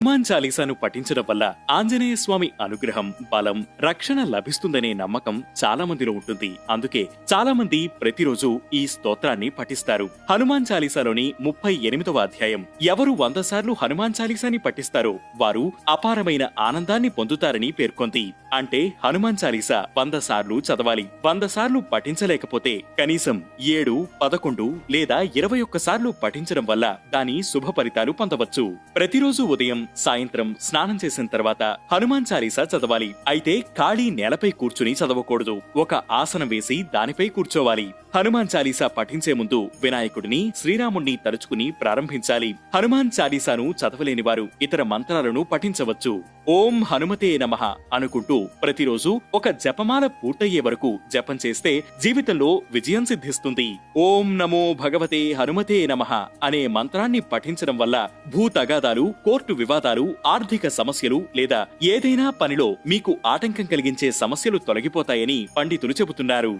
హనుమాన్ చాలీసాను పఠించడం వల్ల ఆంజనేయ స్వామి అనుగ్రహం, బలం, రక్షణ లభిస్తుందనే నమ్మకం చాలా మందిలో ఉంటుంది. అందుకే చాలా మంది ప్రతిరోజు ఈ స్తోత్రాన్ని పఠిస్తారు. హనుమాన్ చాలీసాలోని 38వ అధ్యాయం ఎవరు 100 సార్లు హనుమాన్ చాలీసాని పఠిస్తారో వారు అపారమైన ఆనందాన్ని పొందుతారని పేర్కొంది. అంటే హనుమాన్ చాలీసా 100 సార్లు చదవాలి. 100 సార్లు పఠించలేకపోతే కనీసం 7, 11 లేదా 21 సార్లు పఠించడం వల్ల దాని శుభ ఫలితాలు పొందవచ్చు. ప్రతిరోజు ఉదయం, సాయంత్రం స్నానం చేసిన తర్వాత హనుమాన్ చాలీసా చదవాలి. అయితే ఖాళీ నేలపై కూర్చుని చదవకూడదు. ఒక ఆసనం వేసి దానిపై కూర్చోవాలి. హనుమాన్ చాలీసా పఠించే ముందు వినాయకుడిని, శ్రీరాముణ్ణి తలుచుకుని ప్రారంభించాలి. హనుమాన్ చాలీసాను చదవలేని వారు ఇతర మంత్రాలను పఠించవచ్చు. ఓం హనుమతే నమః అనుకుంటూ ప్రతిరోజు ఒక జపమాల పూర్తయ్యే వరకు జపం చేస్తే జీవితంలో విజయం సిద్ధిస్తుంది. ఓం నమో భగవతే హనుమతే నమః అనే మంత్రాన్ని పఠించడం వల్ల భూతగాదాలు, కోర్టు వివాదాలు, ఆర్థిక సమస్యలు లేదా ఏదైనా పనిలో మీకు ఆటంకం కలిగించే సమస్యలు తొలగిపోతాయని పండితులు చెబుతున్నారు.